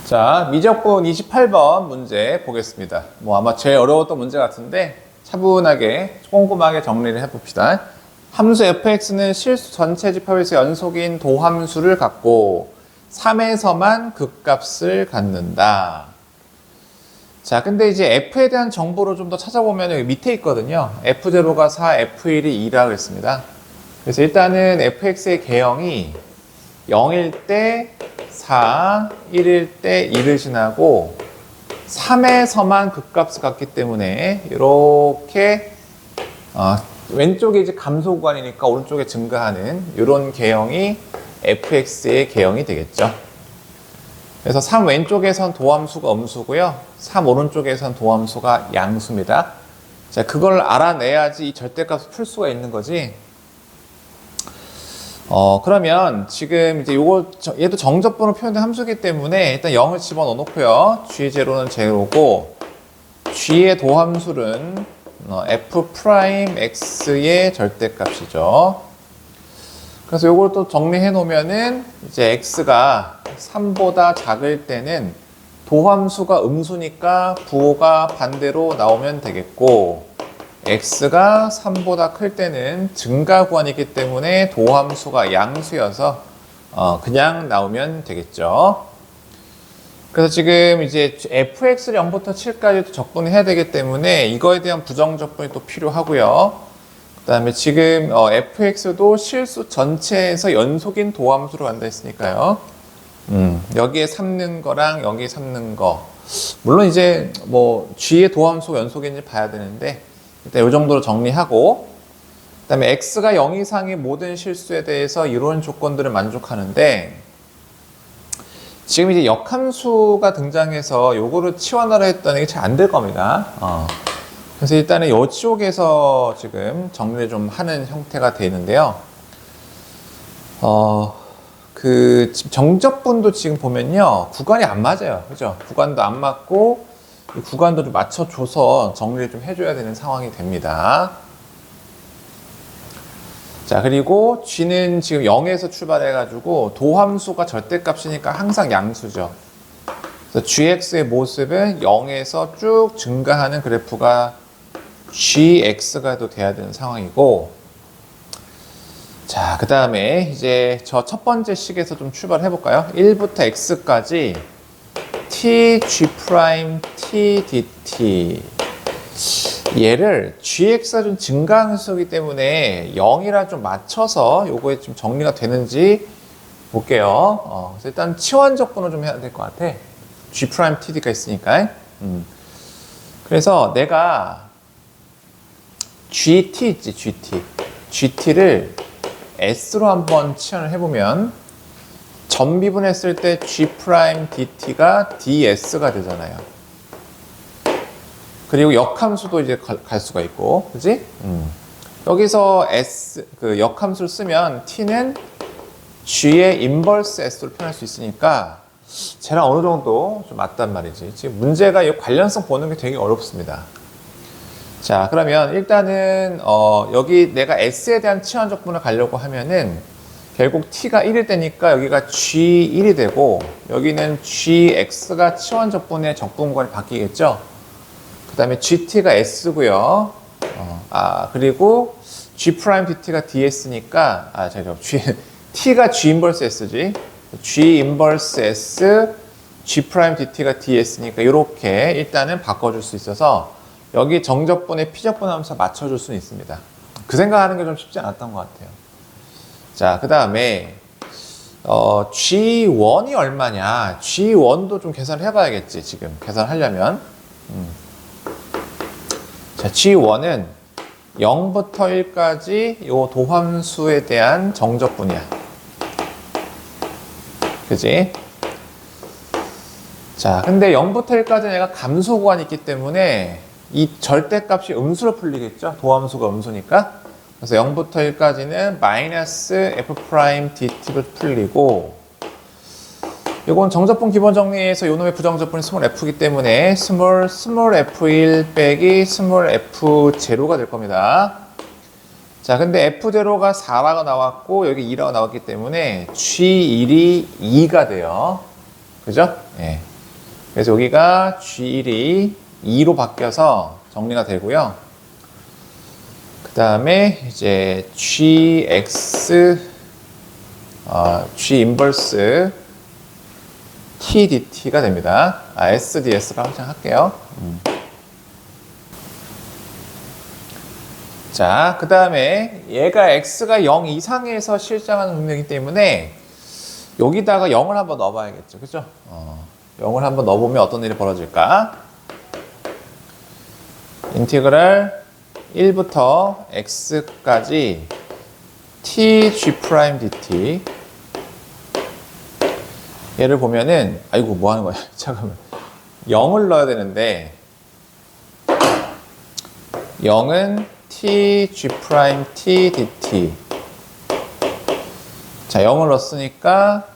자, 미적분 28번 문제 보겠습니다. 뭐 아마 제일 어려웠던 문제 같은데 차분하게 꼼꼼하게 정리를 해봅시다. 함수 fx는 실수 전체 집합에서 연속인 도함수를 갖고 3에서만 극값을 갖는다. 자, 근데 이제 f에 대한 정보를 좀 더 찾아보면 여기 밑에 있거든요. f0가 4, f1이 2라고 했습니다. 그래서 일단은 fx의 개형이 0일 때 4, 1일 때 2를 지나고 3에서만 극값을 갖기 때문에 이렇게 왼쪽에 이제 감소 구간이니까 오른쪽에 증가하는 이런 개형이 fx의 개형이 되겠죠. 그래서 3 왼쪽에선 도함수가 음수고요. 3 오른쪽에선 도함수가 양수입니다. 자, 그걸 알아내야지 이 절대값을 풀 수가 있는 거지. 그러면 지금 이제 얘도 정적분으로 표현된 함수이기 때문에 일단 0을 집어넣어 놓고요. g0는 제로고, g의 도함수는 f'x의 절대값이죠. 그래서 요걸 또 정리해 놓으면은 이제 x가 3보다 작을 때는 도함수가 음수니까 부호가 반대로 나오면 되겠고, x가 3보다 클 때는 증가 구간이기 때문에 도함수가 양수여서 그냥 나오면 되겠죠. 그래서 지금 이제 fx를 0부터 7까지 적분을 해야 되기 때문에 이거에 대한 부정적분이 또 필요하고요. 그 다음에 지금 fx도 실수 전체에서 연속인 도함수로 간다 했으니까요. 여기에 삼는 거랑 여기에 삼는 거, 물론 이제 뭐 g의 도함수 연속인지 봐야 되는데 일단 이 정도로 정리하고, 그 다음에 x가 0 이상의 모든 실수에 대해서 이런 조건들을 만족하는데, 지금 이제 역함수가 등장해서 요거를 치환하려 했더니 이게 잘 안 될 겁니다. 그래서 일단은 이쪽에서 지금 정리를 좀 하는 형태가 되는데요. 지금 정적분도 지금 보면요, 구간이 안 맞아요. 그죠? 구간도 안 맞고, 이 구간도 좀 맞춰줘서 정리를 좀 해줘야 되는 상황이 됩니다. 자, 그리고 g는 지금 0에서 출발해가지고 도함수가 절대값이니까 항상 양수죠. 그래서 gx의 모습은 0에서 쭉 증가하는 그래프가 gx가 또 돼야 되는 상황이고, 자, 그 다음에 이제 저 첫 번째 식에서 좀 출발해 볼까요? 1부터 x까지 t, g', t, dt. 얘를 gx가 좀 증가함수이기 때문에 0이랑 좀 맞춰서 요거에 좀 정리가 되는지 볼게요. 그래서 일단 치환적분을 좀 해야 될 것 같아. g', td가 있으니까. 그래서 내가 gt 있지, gt를 s로 한번 치환을 해보면 전비분했을 때 g' dt가 ds가 되잖아요. 그리고 역함수도 이제 갈 수가 있고, 그지? 여기서 역함수를 쓰면 t는 g의 인버스 s로 표현할 수 있으니까 쟤랑 어느 정도 좀 맞단 말이지. 지금 문제가 이 관련성 보는 게 되게 어렵습니다. 자, 그러면 일단은 여기 내가 s에 대한 치환적분을 가려고 하면은 결국 t가 1일 때니까 여기가 g1이 되고, 여기는 gx가 치환적분의 적분관이 바뀌겠죠. 그 다음에 gt가 s고요. 그리고 g' dt가 ds니까 t가 g 인버스 s지. g 인버스 s, g' dt가 ds니까 이렇게 일단은 바꿔줄 수 있어서 여기 정적분의 피적분 하면서 맞춰줄 수는 있습니다. 그 생각하는 게 좀 쉽지 않았던 것 같아요. 자, 그 다음에 G1이 얼마냐? G1도 좀 계산을 해봐야겠지. 지금 계산하려면. 자, G1은 0부터 1까지 요 도함수에 대한 정적분이야. 그지? 자, 근데 0부터 1까지 내가 감소 구간이 있기 때문에 이 절대값이 음수로 풀리겠죠? 도함수가 음수니까. 그래서 0부터 1까지는 마이너스 f' dt로 풀리고, 이건 정적분 기본 정리에서 요놈의 부정적분이 스몰 f이기 때문에 스몰 f1 빼기 스몰 f0가 될 겁니다. 자, 근데 f0가 4라고 나왔고 여기 2라고 나왔기 때문에 g1이 2가 돼요. 그죠? 예. 그래서 여기가 G1이 2로 바뀌어서 정리가 되고요. 그 다음에 이제 GX, G 인버스 TDT가 됩니다. SDS로 항상 할게요. 자, 그 다음에 얘가 X가 0 이상에서 실장하는 동력이기 때문에 여기다가 0을 한번 넣어봐야겠죠. 그죠? 0을 한번 넣어보면 어떤 일이 벌어질까? 인티그랄 1부터 x까지 tg' dt 얘를 보면은 아이고 뭐 하는 거야? 잠깐만 0을 넣어야 되는데 0은 tg' t dt 자 0을 넣었으니까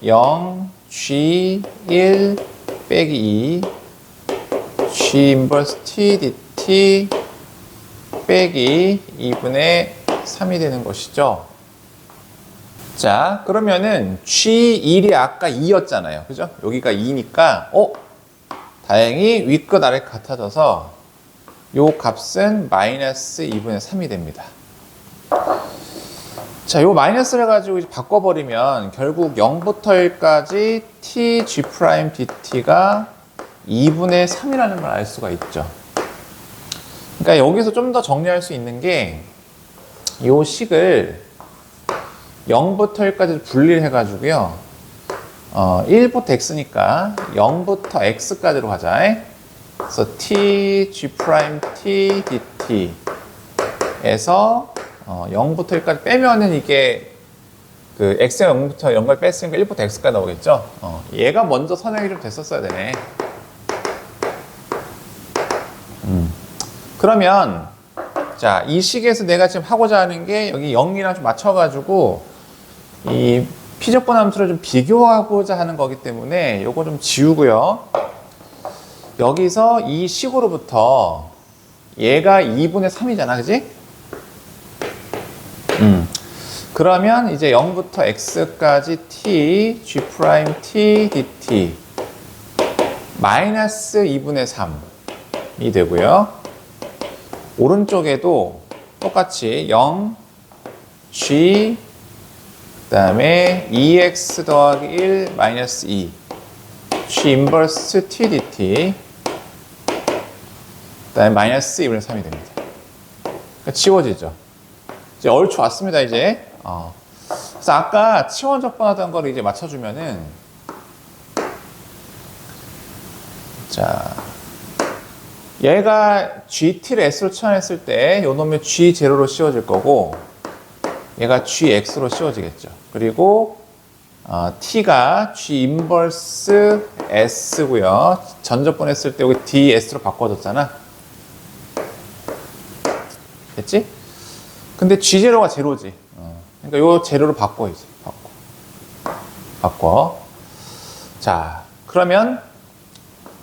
0 g 1 빼기 2 g 인버스 t dt 빼기 2분의 3이 되는 것이죠. 자, 그러면은 G1이 아까 2였잖아요. 그죠? 여기가 2니까, 다행히 윗끝 아래 같아져서 요 값은 마이너스 2분의 3이 됩니다. 자, 요 마이너스를 가지고 이제 바꿔버리면 결국 0부터 1까지 tg' dt가 2분의 3이라는 걸 알 수가 있죠. 그러니까 여기서 좀 더 정리할 수 있는 게 이 식을 0부터 1까지 분리를 해가지고요. 1부터 x니까 0부터 x까지로 가자. 그래서 tg' t dt에서 0부터 1까지 빼면은 이게 그 x가 0부터 0까지 뺐으니까 1부터 x까지 나오겠죠. 얘가 먼저 선행이 좀 됐었어야 되네. 그러면 자, 이 식에서 내가 지금 하고자 하는 게 여기 0이랑 좀 맞춰가지고 이 피적분 함수를 좀 비교하고자 하는 거기 때문에 요거 좀 지우고요. 여기서 이 식으로부터 얘가 2분의 3이잖아, 그지? 그러면 이제 0부터 x까지 t, g' t dt 마이너스 2분의 3이 되고요. 오른쪽에도 똑같이 0, g, 그 다음에 2x 더하기 1 마이너스 2, g 인버스 t dt, 그 다음에 마이너스 2분의 3이 됩니다. 그러니까 지워지죠. 이제 얼추 왔습니다, 이제. 그래서 아까 치원 적분하던 거를 이제 맞춰주면은, 자, 얘가 GT를 S로 치환했을 때 요 놈이 G0로 씌워질 거고 얘가 GX로 씌워지겠죠. 그리고 T가 G 인버스 S고요. 전적분 했을 때 여기 DS로 바꿔줬잖아. 됐지? 근데 G0가 제로지. 그러니까 요 제로로 바꿔 이제. 바꿔. 자, 그러면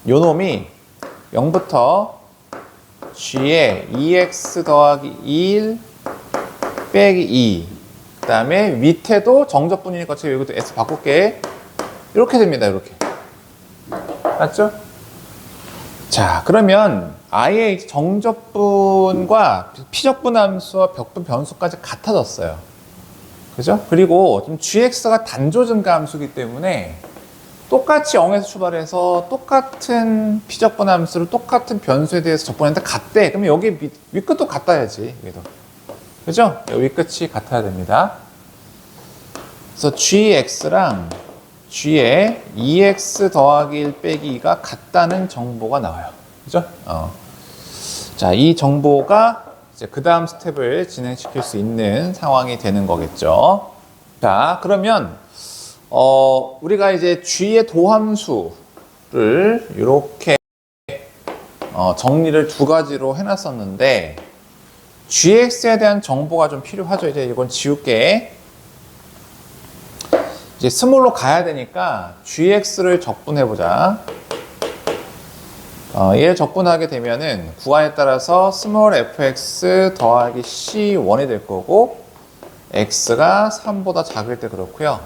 요 놈이 0부터 g에 2x 더하기 1 빼기 2 그 다음에 밑에도 정적분이니까 제가 여기도 s 바꿀게. 이렇게 됩니다. 이렇게. 맞죠? 자, 그러면 아예 정적분과 피적분 함수와 벽분 변수까지 같아졌어요. 그죠? 그리고 좀 gx가 단조증가 함수이기 때문에 똑같이 0에서 출발해서 똑같은 피적분 함수를 똑같은 변수에 대해서 적분했는데 같대. 그러면 여기 윗끝도 같아야지. 여기도. 그죠? 여기 윗끝이 같아야 됩니다. 그래서 gx랑 g에 2x 더하기 1 빼기 2가 같다는 정보가 나와요. 그죠? 자, 이 정보가 이제 그 다음 스텝을 진행시킬 수 있는 상황이 되는 거겠죠. 자, 그러면 우리가 이제 G의 도함수를 이렇게 정리를 두 가지로 해놨었는데 GX에 대한 정보가 좀 필요하죠. 이제 이건 지울게. 이제 스몰로 가야 되니까 GX를 적분해보자. 얘를 적분하게 되면은 구간에 따라서 스몰 fx 더하기 c1이 될 거고 x가 3보다 작을 때 그렇고요.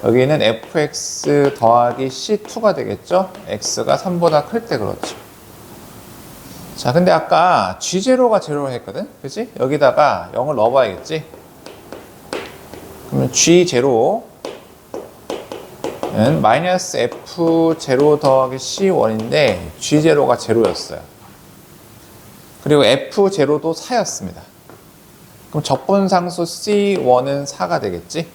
여기는 fx 더하기 c2가 되겠죠? x가 3보다 클 때 그렇죠. 자, 근데 아까 g0가 제로로 했거든? 그치? 여기다가 0을 넣어봐야겠지? 그러면 g0는 마이너스 f0 더하기 c1인데 g0가 제로였어요. 그리고 f0도 4였습니다. 그럼 적분상수 c1은 4가 되겠지?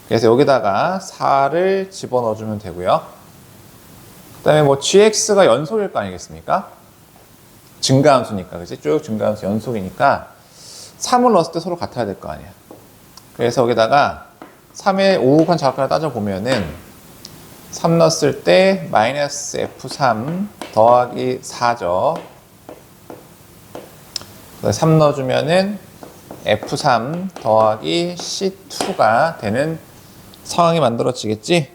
그래서 여기다가 4를 집어넣어주면 되고요. 그 다음에 뭐 gx가 연속일 거 아니겠습니까? 증가함수니까, 그치? 쭉 증가함수 연속이니까 3을 넣었을 때 서로 같아야 될 거 아니야. 그래서 여기다가 3의 우극한 자각하를 따져보면은 3 넣었을 때 마이너스 f3 더하기 4죠. 3 넣어주면은 f3 더하기 c2가 되는 상황이 만들어지겠지?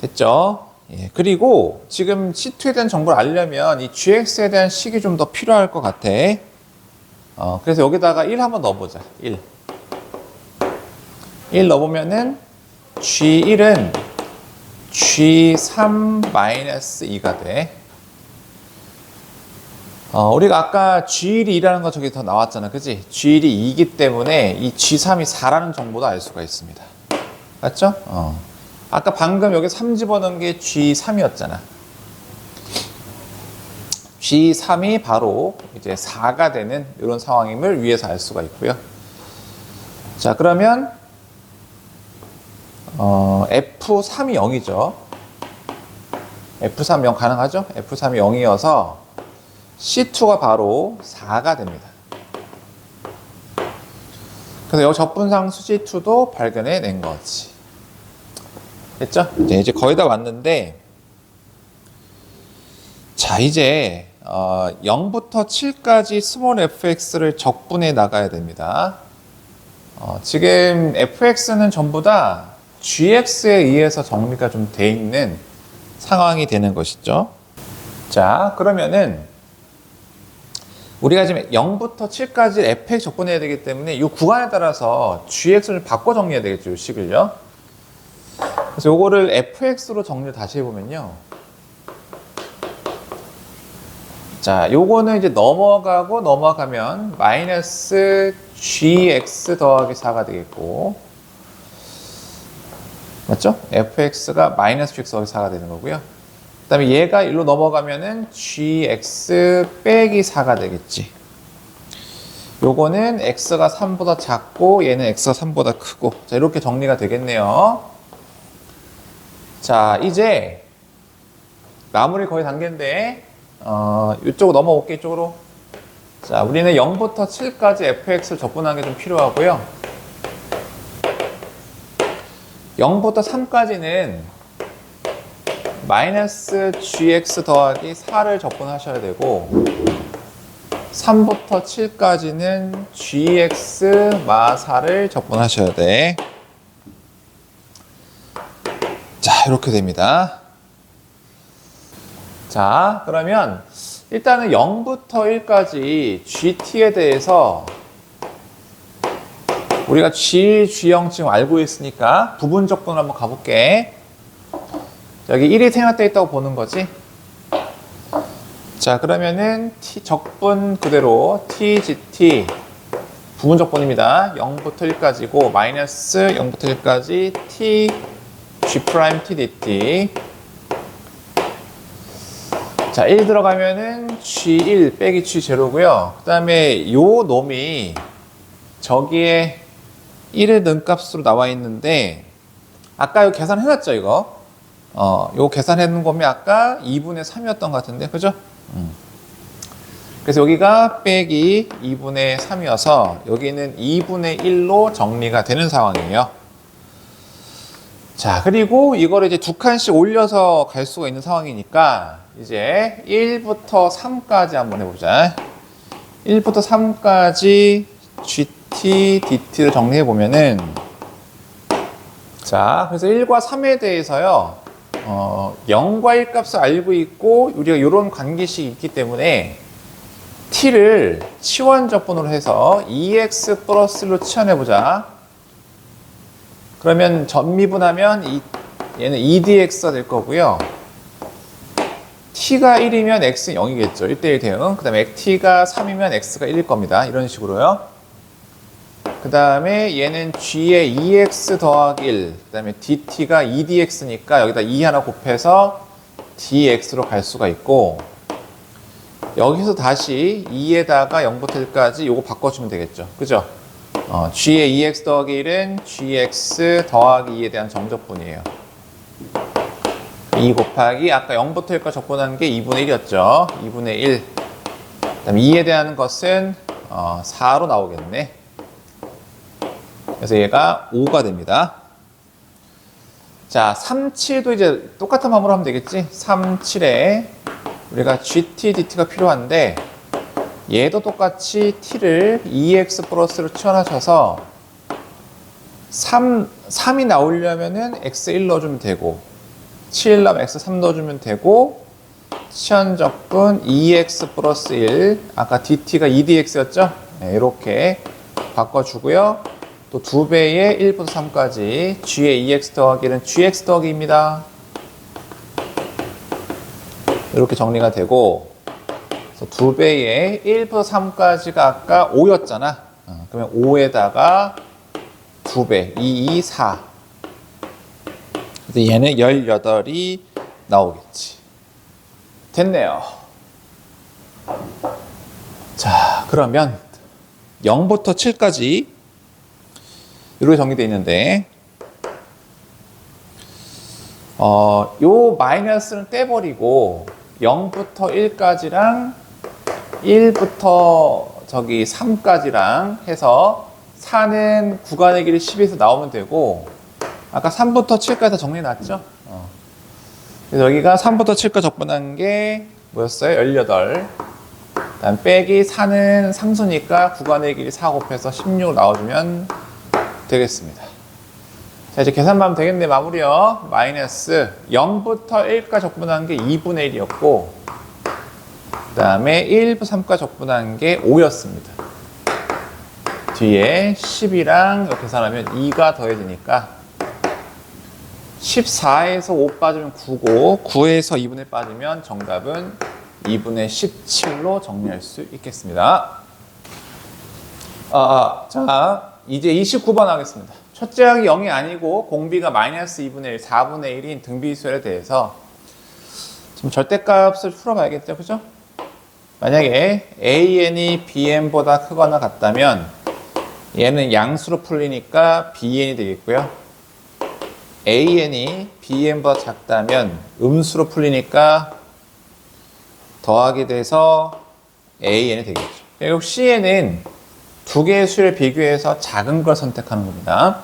됐죠? 예, 그리고 지금 c2에 대한 정보를 알려면 이 gx에 대한 식이 좀 더 필요할 것 같아. 그래서 여기다가 1 한번 넣어보자. 1 넣어보면은 g1은 g3-2가 돼. 우리가 아까 g1이 2라는 거 저기 더 나왔잖아. 그치? g1이 2이기 때문에 이 g3이 4라는 정보도 알 수가 있습니다. 맞죠? 아까 방금 여기 3 집어넣은 게 g3이었잖아. g3이 바로 이제 4가 되는 이런 상황임을 위에서 알 수가 있고요. 자, 그러면 f3이 0이죠. f3 0 가능하죠? f3이 0이어서 C2가 바로 4가 됩니다. 그래서 여기 적분상수 C2도 발견해낸 거지. 됐죠? 이제 거의 다 왔는데, 자, 이제 0부터 7까지 스몰 fx를 적분해 나가야 됩니다. 지금 fx는 전부 다 gx에 의해서 정리가 좀 돼 있는 상황이 되는 것이죠. 자, 그러면은 우리가 지금 0부터 7까지 fx 적분해야 되기 때문에 이 구간에 따라서 gx를 바꿔 정리해야 되겠죠, 이 식을요. 그래서 요거를 fx로 정리를 다시 해보면요. 자, 요거는 이제 넘어가면 마이너스 gx 더하기 4가 되겠고, 맞죠? fx가 마이너스 gx 더하기 4가 되는 거고요. 그 다음에 얘가 일로 넘어가면은 gx 빼기 4가 되겠지. 요거는 x가 3보다 작고 얘는 x가 3보다 크고, 자, 이렇게 정리가 되겠네요. 자, 이제 마무리 거의 단계인데 이쪽으로 넘어올게. 이쪽으로. 자, 우리는 0부터 7까지 fx를 적분하는 게 좀 필요하고요. 0부터 3까지는 마이너스 gx 더하기 4를 적분하셔야 되고, 3부터 7까지는 gx 마 4를 적분하셔야 돼. 자, 이렇게 됩니다. 자, 그러면 일단은 0부터 1까지 gt에 대해서 우리가 g형 지금 알고 있으니까 부분 적분을 한번 가볼게. 여기 1이 생략되어 있다고 보는 거지. 자, 그러면은 t 적분 그대로 tgt 부분 적분입니다. 0부터 1까지고 마이너스 0부터 1까지 t g' t dt. 자, 1 들어가면은 g1 빼기 g0고요. 그 다음에 요 놈이 저기에 1을 넣은 값으로 나와 있는데, 아까 이거 계산해놨죠, 이거? 요 계산해놓은 거면 아까 2분의 3이었던 것 같은데, 그죠? 그래서 여기가 빼기 2분의 3이어서 여기는 2분의 1로 정리가 되는 상황이에요. 자, 그리고 이거를 이제 두 칸씩 올려서 갈 수가 있는 상황이니까 이제 1부터 3까지 한번 해보자. 1부터 3까지 gt, dt를 정리해 보면은, 자, 그래서 1과 3에 대해서요, 0과 1 값을 알고 있고, 우리가 이런 관계식이 있기 때문에 t를 치환 적분으로 해서 2x 플러스로 치환해 보자. 그러면 전미분하면 얘는 2dx가 될 거고요. t가 1이면 x는 0이겠죠. 1대1 대응. 그 다음에 t가 3이면 x가 1일 겁니다. 이런 식으로요. 그 다음에 얘는 g의 2x 더하기 1. 그 다음에 dt가 2dx니까 여기다 2 하나 곱해서 dx로 갈 수가 있고, 여기서 다시 2에다가 0부터 1까지 요거 바꿔주면 되겠죠. 그죠? g의 2x 더하기 1은 gx 더하기 2에 대한 정적분이에요. 2 곱하기 아까 0부터 1까지 적분한 게 2분의 1이었죠. 2분의 1. 그 다음에 2에 대한 것은 4로 나오겠네. 그래서 얘가 5가 됩니다. 자, 3, 7도 이제 똑같은 방법으로 하면 되겠지? 3, 7에 우리가 gt, dt가 필요한데, 얘도 똑같이 t를 2x 플러스로 치환하셔서 3이 나오려면은 x 1 넣어주면 되고, 7 나오면 x 3 넣어주면 되고, 치환적분 2x 플러스 1, 아까 dt가 2dx였죠? 네, 이렇게 바꿔주고요. 또 2배의 1부터 3까지 g의 2x 더하기는 gx 더하기입니다. 이렇게 정리가 되고, 그래서 2배의 1부터 3까지가 아까 5였잖아. 그러면 5에다가 2배, 2, 2, 4. 그래서 얘는 18이 나오겠지. 됐네요. 자, 그러면 0부터 7까지 이렇게 정리되어 있는데, 요 마이너스는 떼버리고 0부터 1까지랑 1부터 3까지랑 해서 4는 구간의 길이 10에서 나오면 되고, 아까 3부터 7까지 다 정리해놨죠? 그래서 여기가 3부터 7까지 적분한 게 뭐였어요? 18. 다음 빼기 4는 상수니까 구간의 길이 4 곱해서 16 나와주면 되겠습니다. 자, 이제 계산만 하면 되겠네. 마무리요. 마이너스 0부터 1까지 적분한 게 2분의 1이었고, 그 다음에 1부터 3까지 적분한 게 5였습니다. 뒤에 10이랑 이렇게 계산하면 2가 더해지니까 14에서 5 빠지면 9고, 9에서 2분의 1 빠지면 정답은 2분의 17로 정리할 수 있겠습니다. 자, 이제 29번 하겠습니다. 첫째 항이 0이 아니고 공비가 마이너스 2분의 1, 4분의 1인 등비수열에 대해서 좀 절대값을 풀어봐야겠죠, 그죠? 만약에 AN이 BN보다 크거나 같다면 얘는 양수로 풀리니까 BN이 되겠고요. AN이 BN보다 작다면 음수로 풀리니까 더하게 돼서 AN이 되겠죠. 결국 CN은 두 개의 수를 비교해서 작은 걸 선택하는 겁니다.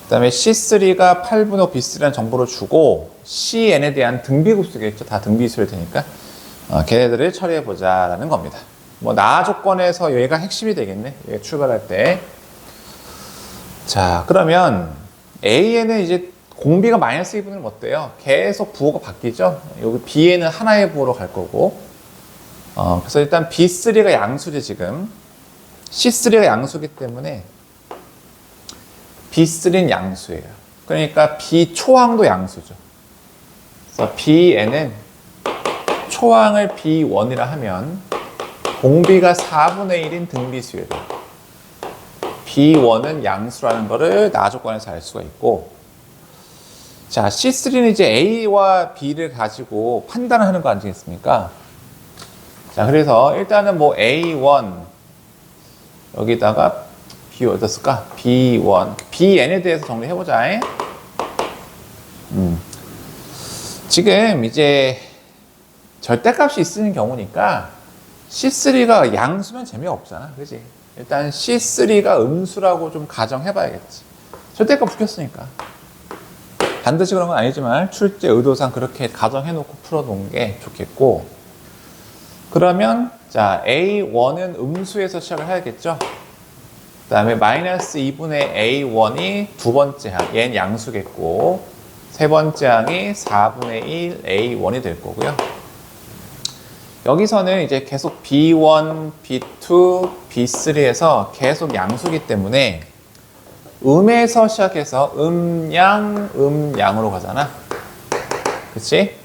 그 다음에 C3가 8분의 5 B3라는 정보를 주고 CN에 대한 등비급수겠죠. 다 등비수일 테니까 걔네들을 처리해보자 라는 겁니다. 뭐 나 조건에서 얘가 핵심이 되겠네. 얘가 출발할 때. 자, 그러면 A에는 이제 공비가 마이너스 2분의 1은 어때요? 계속 부호가 바뀌죠. 여기 B에는 하나의 부호로 갈 거고, 그래서 일단 B3가 양수지 지금. C3가 양수기 때문에 B3는 양수예요. 그러니까 B 초항도 양수죠. 그래서 B에는 초항을 B1이라 하면 공비가 4분의 1인 등비수예요. B1은 양수라는 거를 나 조건에서 알 수가 있고, 자, C3는 이제 A와 B를 가지고 판단을 하는 거 아니겠습니까? 자, 그래서 일단은 뭐 A1 여기다가 B 어떻을까? B1, Bn에 대해서 정리해보자. 지금 이제 절대값이 있는 경우니까 C3가 양수면 재미없잖아, 그지? 일단 C3가 음수라고 좀 가정해봐야겠지. 절대값 붙였으니까. 반드시 그런 건 아니지만 출제 의도상 그렇게 가정해놓고 풀어놓은 게 좋겠고, 그러면 자 A1은 음수에서 시작을 해야겠죠. 그 다음에 마이너스 2분의 A1이 두 번째 항, 얘는 양수겠고, 세 번째 항이 4분의 1 A1이 될 거고요. 여기서는 이제 계속 B1, B2, B3에서 계속 양수기 때문에 음에서 시작해서 음양으로 가잖아. 그치?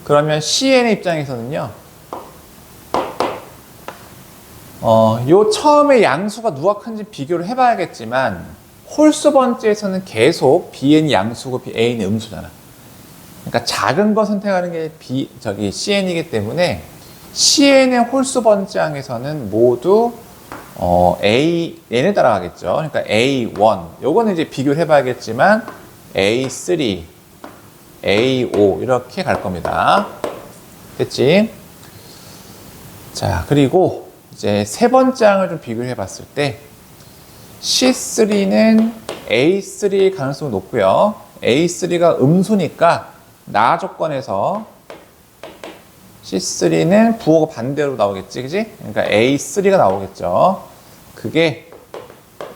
그러면 CN의 입장에서는요, 요 처음에 양수가 누가 큰지 비교를 해봐야겠지만, 홀수 번째에서는 계속 Bn이 양수고 A는 음수잖아. 그러니까 작은 거 선택하는 게 CN이기 때문에, CN의 홀수 번째항에서는 모두 N에 따라가겠죠. 그러니까 A1. 요거는 이제 비교를 해봐야겠지만, A3, A5 이렇게 갈 겁니다. 됐지? 자, 그리고 이제 세 번째 항을 좀 비교를 해봤을 때 C3는 A3일 가능성이 높고요. A3가 음수니까 나 조건에서 C3는 부호가 반대로 나오겠지, 그지? 그러니까 A3가 나오겠죠. 그게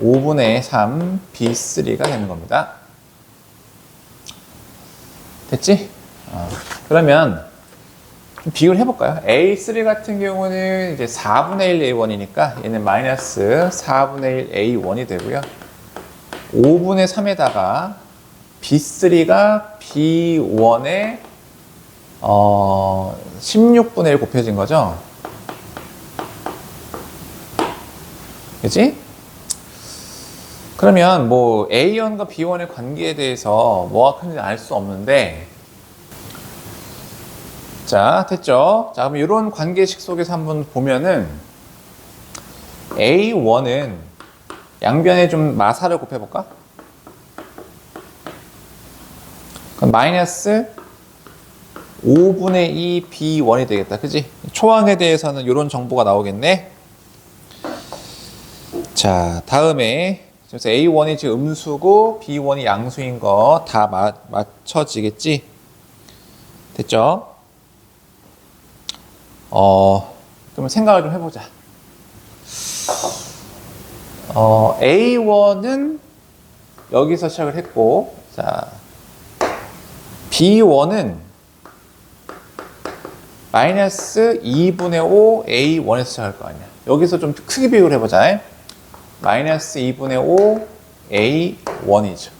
5분의 3 B3가 되는 겁니다. 됐지? 그러면 좀 비교를 해볼까요? A3 같은 경우는 이제 4분의 1 A1이니까 얘는 마이너스 4분의 1 A1이 되고요. 5분의 3에다가 B3가 B1에 16분의 1 곱해진 거죠. 그치? 그러면 뭐 A1과 B1의 관계에 대해서 뭐가 큰지 알 수 없는데, 자, 됐죠? 자, 그럼 이런 관계식 속에서 한번 보면은 A1은 양변에 좀 마사를 곱해볼까? 그럼 마이너스 5분의 2 B1이 되겠다. 그지? 초항에 대해서는 이런 정보가 나오겠네. 자, 다음에 그래서 A1이 지금 음수고 B1이 양수인 거 다 맞춰지겠지? 됐죠? 그러면 생각을 좀 해보자. A1은 여기서 시작을 했고, 자, B1은 마이너스 2분의 5 A1에서 시작할 거 아니야. 여기서 좀 크게 비교를 해보자. 마이너스 2분의 5 A1이죠.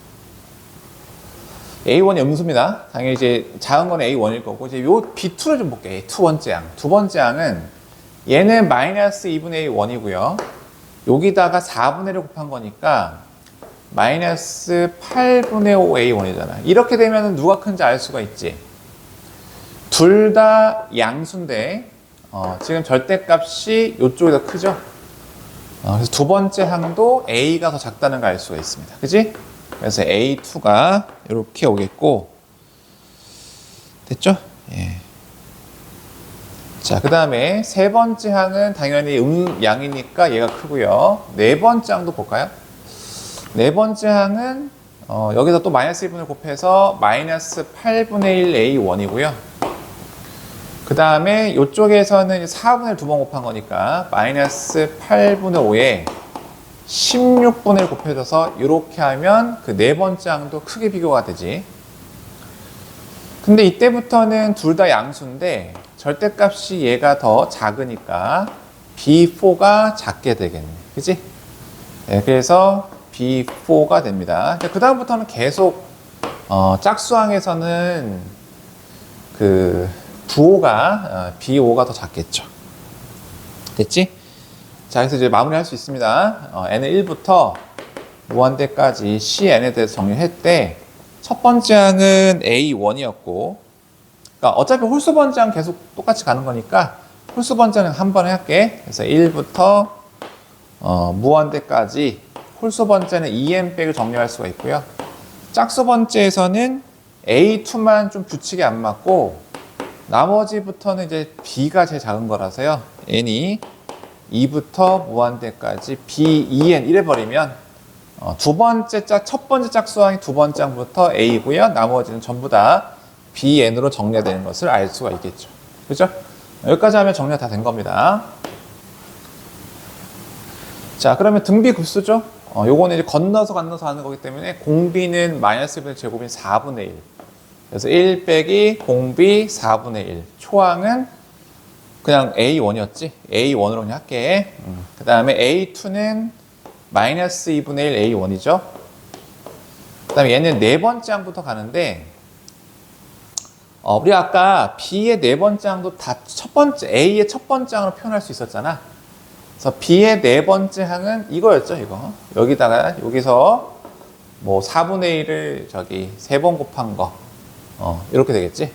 A1이 음수입니다. 당연히 이제 작은 건 A1일 거고, 이제 요 B2를 좀 볼게요. 두 번째 항. 두 번째 항은 얘는 마이너스 2분의 A1이고요. 여기다가 4분의 1을 곱한 거니까 마이너스 8분의 5 A1이잖아. 이렇게 되면 누가 큰지 알 수가 있지. 둘 다 양수인데, 지금 절대값이 이쪽이 더 크죠? 그래서 두 번째 항도 A가 더 작다는 걸 알 수가 있습니다. 그지? 그래서 A2가 이렇게 오겠고, 됐죠? 예. 자, 그 다음에 세 번째 항은 당연히 양이니까 얘가 크고요. 네 번째 항도 볼까요? 네 번째 항은 여기서 또 마이너스 1분을 곱해서 마이너스 8분의 1 A1이고요. 그 다음에 이쪽에서는 4분의 1 두 번 곱한 거니까 마이너스 8분의 5에 16분의 1 곱해져서 이렇게 하면 그 네 번째 항도 크게 비교가 되지. 근데 이때부터는 둘 다 양수인데 절대값이 얘가 더 작으니까 B4가 작게 되겠네. 그치? 네, 그래서 B4가 됩니다. 그 다음부터는 계속 짝수항에서는 그 부호가 B5가 더 작겠죠. 됐지? 자, 그래서 이제 마무리할 수 있습니다. n은 1부터 무한대까지 Cn에 대해서 정리할 때 첫 번째 항은 A1이었고, 그러니까 어차피 홀수 번째 항 계속 똑같이 가는 거니까 홀수 번째 항 한 번에 할게. 그래서 1부터 무한대까지 홀수 번째는 EN 백을 정리할 수가 있고요. 짝수 번째에서는 A2만 좀 규칙이 안 맞고 나머지부터는 이제 B가 제일 작은 거라서요. N이 2부터 무한대까지 B2N 이래버리면 첫 번째 짝수항이 두 번째 항부터 A고요. 나머지는 전부 다 BN으로 정리되는 것을 알 수가 있겠죠. 그죠? 여기까지 하면 정리가 다 된 겁니다. 자, 그러면 등비급수죠? 요거는 이제 건너서 하는 거기 때문에 공비는 마이너스 1분의 제곱인 4분의 1. 그래서 1 빼기 공비 4분의 1. 초항은 그냥 A1이었지? A1으로 그냥 할게. 그 다음에 A2는 마이너스 2분의 1 A1이죠. 그 다음에 얘는 네 번째 항부터 가는데, 우리 아까 B의 네 번째 항도 다 첫 번째, A의 첫 번째 항으로 표현할 수 있었잖아. 그래서 B의 네 번째 항은 이거였죠, 이거. 여기서 뭐 4분의 1을 저기 3번 곱한 거. 이렇게 되겠지.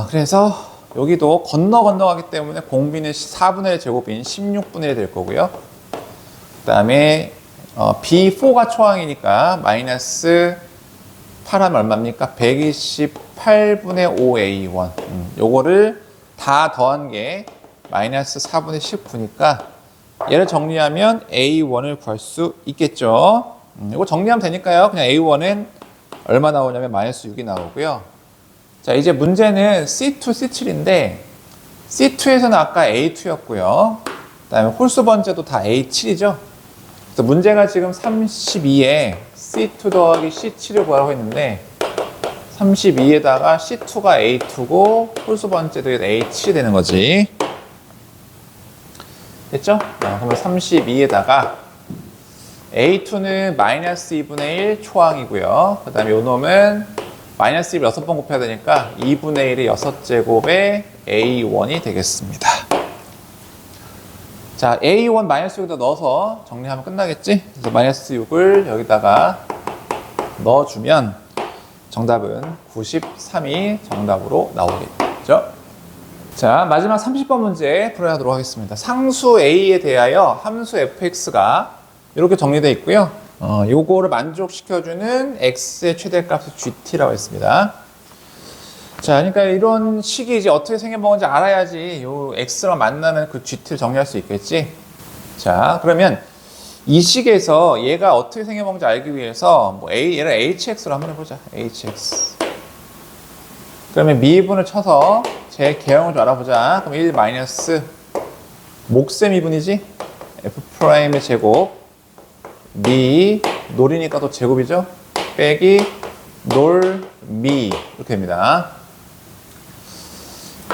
그래서 여기도 건너가기 때문에 공비는 4분의 1 제곱인 16분의 1 될 거고요. 그 다음에 B4가 초항이니까 마이너스 8하면 얼마입니까? 128분의 5A1. 요거를 다 더한 게 마이너스 4분의 19니까 얘를 정리하면 A1을 구할 수 있겠죠. 이거 정리하면 되니까요. 그냥 A1은 얼마 나오냐면 마이너스 6이 나오고요. 자, 이제 문제는 C2, C7인데 C2에서는 아까 A2였고요. 그 다음에 홀수 번째도 다 A7이죠. 그래서 문제가 지금 32에 C2 더하기 C7을 구하라고 했는데 32에다가 C2가 A2고 홀수 번째도 A7이 되는 거지. 됐죠? 그러면 32에다가 A2는 마이너스 2분의 1 초항이고요. 그 다음에 요 놈은 마이너스 1을 6번 곱해야 되니까 2분의 1의 6제곱에 A1이 되겠습니다. 자, A1 마이너스 6에다 넣어서 정리하면 끝나겠지? 그래서 마이너스 6을 여기다가 넣어주면 정답은 93이 정답으로 나오겠죠? 자, 마지막 30번 문제 풀어가도록 하겠습니다. 상수 A에 대하여 함수 fx가 이렇게 정리되어 있고요. 요거를 만족시켜주는 x의 최대값이 gt라고 했습니다. 자, 그러니까 이런 식이 이제 어떻게 생겨먹은지 알아야지 요 x랑 만나는 그 gt를 정리할 수 있겠지. 자, 그러면 이 식에서 얘가 어떻게 생겨먹는지 알기 위해서 뭐 얘를 hx로 한번 해보자. hx. 그러면 미분을 쳐서 제 개형을 좀 알아보자. 그럼 1 마이너스 목세 미분이지? f'의 제곱 미 놀이니까 또 제곱이죠? 빼기 놀미 이렇게 됩니다.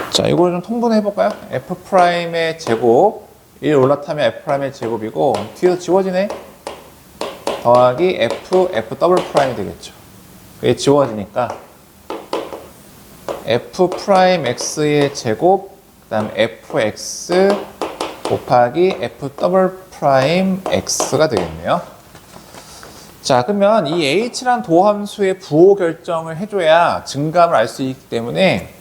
자, 이걸 좀 통분해 볼까요? f'의 제곱 1 올라타면 f'의 제곱이고 뒤에서 지워지네. 더하기 f 더블 프라임이 되겠죠. 이게 지워지니까 f'x의 제곱 그 다음 fx 곱하기 f 더블 프라임 x가 되겠네요. 자, 그러면 이 h란 도함수의 부호 결정을 해줘야 증감을 알 수 있기 때문에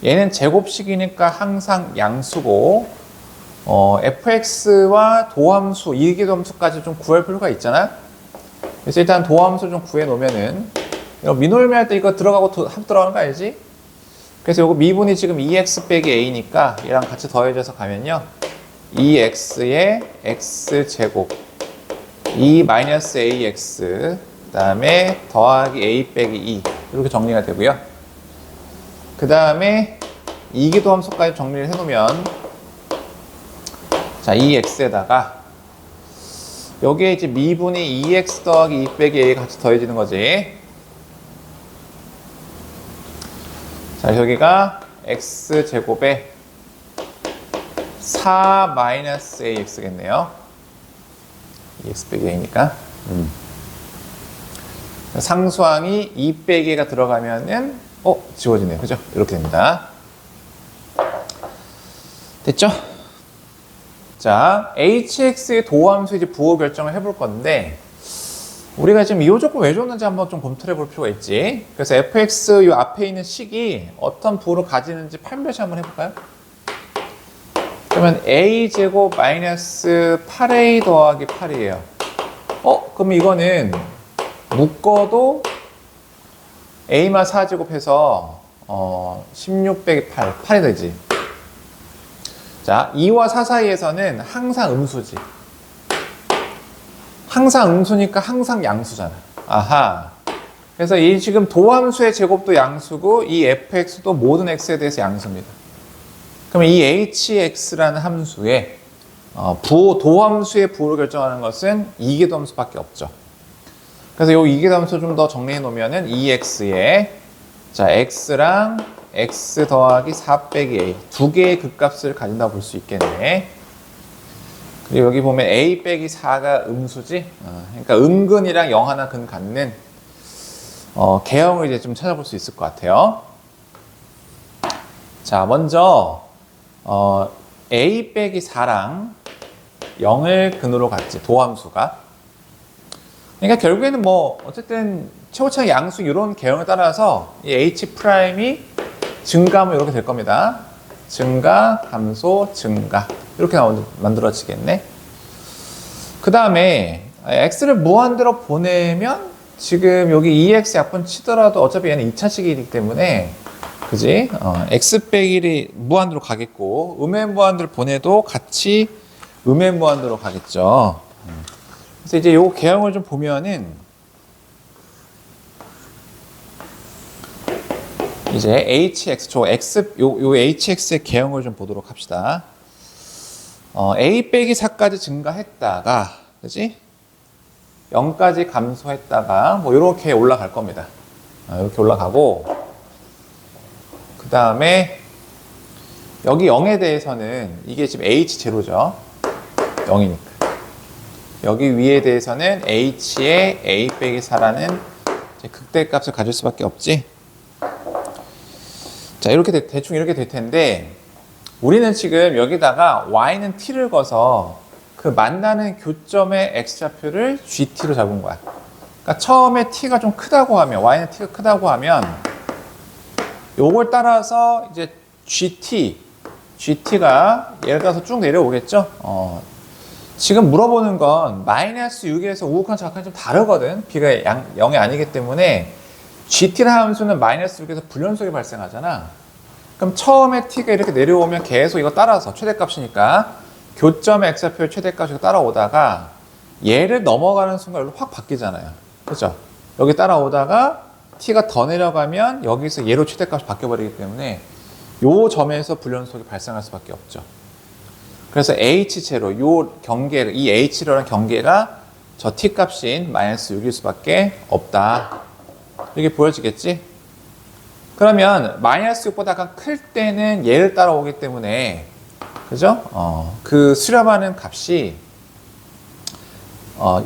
얘는 제곱식이니까 항상 양수고 fx와 도함수, 이기도함수까지 좀 구할 필요가 있잖아. 그래서 일단 도함수 좀 구해 놓으면은 미놀미 할 때 이거 들어가고 합 들어가는 거 알지? 그래서 요거 미분이 지금 2x 빼기 a니까 얘랑 같이 더해져서 가면요 2x의 x제곱 2 마이너스 ax 그 다음에 더하기 a 빼기 2 이렇게 정리가 되고요. 그 다음에 이기도함수까지 정리를 해놓으면 자 2x에다가 여기에 이제 미분이 2x 더하기 2 빼기 a가 같이 더해지는 거지. 자, 여기가 x제곱에 4 마이너스 ax겠네요. 2x 빼기 a니까. 상수항이 2 빼기 a가 들어가면은 지워지네요. 그죠? 이렇게 됩니다. 됐죠? 자, hx의 도함수 이제 부호 결정을 해볼 건데 우리가 지금 이 조건 왜 줬는지 한번 좀 검토해 볼 필요가 있지. 그래서 fx 이 앞에 있는 식이 어떤 부호를 가지는지 판별시 한번 해볼까요? 그러면 a제곱 마이너스 8a 더하기 8이에요. 그럼 이거는 묶어도 a만 4제곱 해서 16 빼기 8, 8이 되지. 자, 2와 4 사이에서는 항상 음수지. 항상 음수니까 항상 양수잖아. 아하. 그래서 이 지금 도함수의 제곱도 양수고 이 fx도 모든 x에 대해서 양수입니다. 그러면 이 hx라는 함수의 도함수의 부호를 결정하는 것은 이계도함수밖에 없죠. 그래서 이 이계도함수 좀 더 정리해 놓으면은 2x에 자 x랑 x 더하기 4 빼기 a 두 개의 극값을 가진다고 볼 수 있겠네. 그리고 여기 보면 a 빼기 4가 음수지. 그러니까 음근이랑 영 하나 근 갖는 개형을 이제 좀 찾아볼 수 있을 것 같아요. 자, 먼저 a 빼기 4랑 0을 근으로 갖지, 도함수가. 그러니까 결국에는 뭐 어쨌든 최고차의 양수 이런 개형에 따라서 이 h 프라임이 증가하면 이렇게 될 겁니다. 증가, 감소, 증가 이렇게 만들어지겠네. 그 다음에 x를 무한대로 보내면 지금 여기 2x 약분 치더라도 어차피 얘는 2차식이기 때문에 그지? x 빼기 1이 무한대로 가겠고 음의 무한대로 보내도 같이 음의 무한대로 가겠죠. 그래서 이제 요 개형을 좀 보면은 이제 hx, 요 hx의 개형을 좀 보도록 합시다. a 빼기 4까지 증가했다가, 그지? 0까지 감소했다가, 뭐, 요렇게 올라갈 겁니다. 이렇게 올라가고, 그 다음에, 여기 0에 대해서는, 이게 지금 h0죠. 0이니까. 여기 위에 대해서는 h의 a 빼기 4라는 극대값을 가질 수밖에 없지. 자, 이렇게 대충 이렇게 될 텐데 우리는 지금 여기다가 y는 t를 거서 그 만나는 교점의 x좌표를 gt로 잡은 거야. 그러니까 처음에 t가 좀 크다고 하면 y는 t가 크다고 하면 요걸 따라서 이제 gt가 예를 들어서 쭉 내려오겠죠. 지금 물어보는 건 마이너스 6에서 우극한 좌극이 좀 다르거든. b가 0이 아니기 때문에 gt라는 함수는 마이너스 6에서 불연속이 발생하잖아. 그럼 처음에 t가 이렇게 내려오면 계속 이거 따라서 최대값이니까 교점의 x좌표의 최대값이 따라오다가 얘를 넘어가는 순간 여기로 확 바뀌잖아요. 그죠? 여기 따라오다가 t가 더 내려가면 여기서 얘로 최대값이 바뀌어버리기 때문에 요 점에서 불연속이 발생할 수밖에 없죠. 그래서 h0, 요 경계를, 이 h0라는 경계가 저 t 값인 마이너스 6일 수밖에 없다. 이게 보여지겠지? 그러면 마이너스 6보다 약간 클 때는 얘를 따라오기 때문에 그죠? 그 수렴하는 값이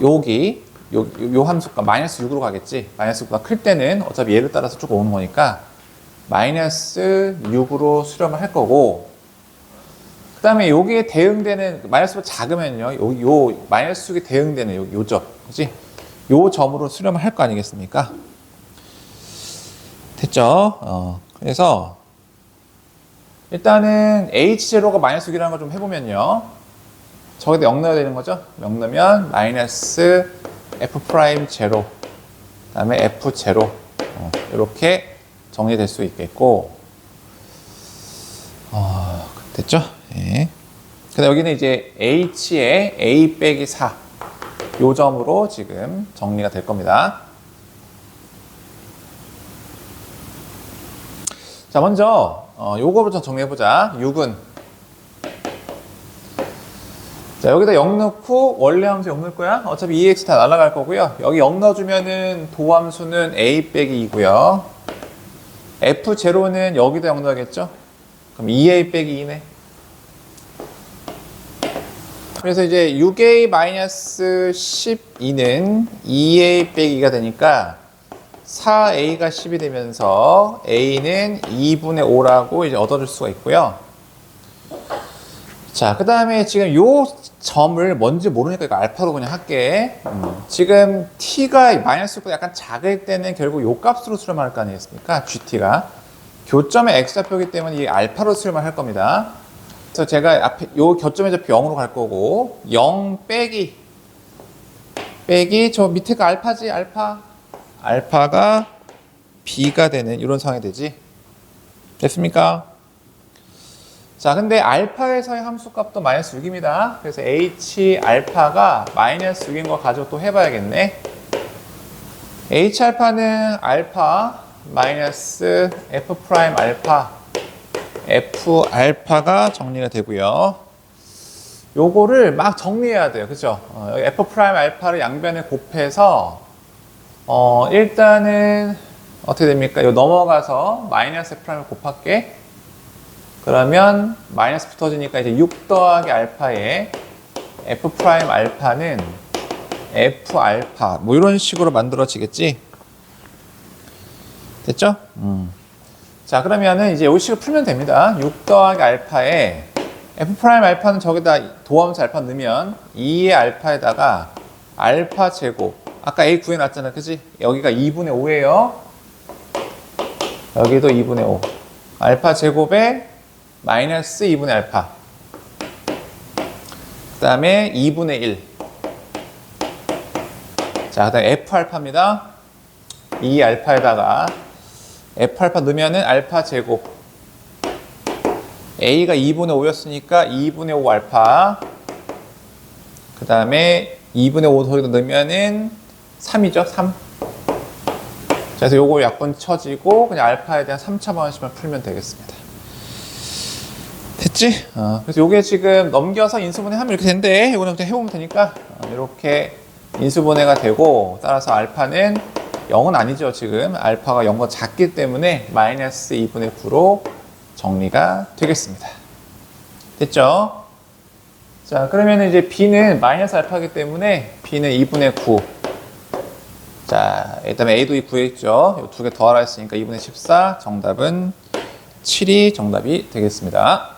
여기 요 함수가 마이너스 6으로 가겠지. 마이너스 6보다 클 때는 어차피 얘를 따라서 쭉 오는 거니까 마이너스 6으로 수렴을 할 거고 그 다음에 여기에 대응되는 마이너스보다 작으면요. 요 마이너스 6에 대응되는 요 점, 그지? 요 점으로 수렴을 할 거 아니겠습니까? 됐죠? 그래서 일단은 h0가 마이너스 6이라는 걸 좀 해보면요. 저기다 0 넣어야 되는 거죠? 0 넣으면 마이너스 f'0 그 다음에 f0 이렇게 정리될 수 있겠고 됐죠? 예. 근데 여기는 이제 h의 a 빼기 4 요 점으로 지금 정리가 될 겁니다. 자, 먼저 요거부터 정리해보자. 6은 자, 여기다 0 넣고 원래 함수 0 넣을 거야. 어차피 2x 다 날아갈 거고요. 여기 0 넣어주면은 도함수는 a 빼기 2고요. f0는 여기다 0 넣어야겠죠? 그럼 2a 빼기 2네. 그래서 이제 6a-12는 2a 빼기 2가 되니까 4a가 10이 되면서 a는 2분의 5라고 이제 얻어줄 수가 있고요. 자, 그 다음에 지금 요 점을 뭔지 모르니까 이거 알파로 그냥 할게. 지금 t가 마이너스 6보다 약간 작을 때는 결국 요 값으로 수렴할 거 아니겠습니까? gt가. 교점의 x좌표이기 때문에 이 알파로 수렴을 할 겁니다. 그래서 제가 앞에 요 교점의 좌표 0으로 갈 거고 0 빼기 저 밑에가 알파지. 알파가 b가 되는 이런 상황이 되지. 됐습니까? 자, 근데 알파에서의 함수값도 마이너스 6입니다. 그래서 h 알파가 마이너스 6인 거 가지고 또 해봐야겠네. h 알파는 알파 마이너스 f 프라임 알파 f 알파가 정리가 되고요. 요거를 막 정리해야 돼요. 그죠? 여기 f 프라임 알파를 양변에 곱해서 일단은 어떻게 됩니까? 이거 넘어가서 마이너스 f 프라임을 곱할게. 그러면 마이너스 붙어지니까 이제 6 더하기 알파에 F 프라임 알파는 F 알파 뭐 이런 식으로 만들어지겠지? 됐죠? 자, 그러면은 이제 이 식을 풀면 됩니다. 6 더하기 알파에 F 프라임 알파는 저기다 도함수 알파 넣으면 2의 알파에다가 알파 제곱. 아까 A 구해놨잖아. 그지? 여기가 2분의 5예요. 여기도 2분의 5. 알파 제곱에 마이너스 2분의 알파. 그 다음에 2분의 1. 자, 그 다음에 F 알파입니다. 2 알파에다가 F 알파 넣으면은 알파 제곱. A가 2분의 5였으니까 2분의 5 알파. 그 다음에 2분의 5 더기다 넣으면은 3이죠, 3. 자, 그래서 요거 약분 쳐지고 그냥 알파에 대한 3차 방정식만 풀면 되겠습니다. 됐지? 그래서 요게 지금 넘겨서 인수분해 하면 이렇게 된대. 이거는 그냥 해보면 되니까 이렇게 인수분해가 되고, 따라서 알파는 0은 아니죠, 지금. 알파가 0보다 작기 때문에 마이너스 2분의 9로 정리가 되겠습니다. 됐죠? 자, 그러면 이제 B는 마이너스 알파이기 때문에 B는 2분의 9. 자, 일단 A도 9했죠. 이 두 개 더하라 했으니까 2분의 14. 정답은 7이 정답이 되겠습니다.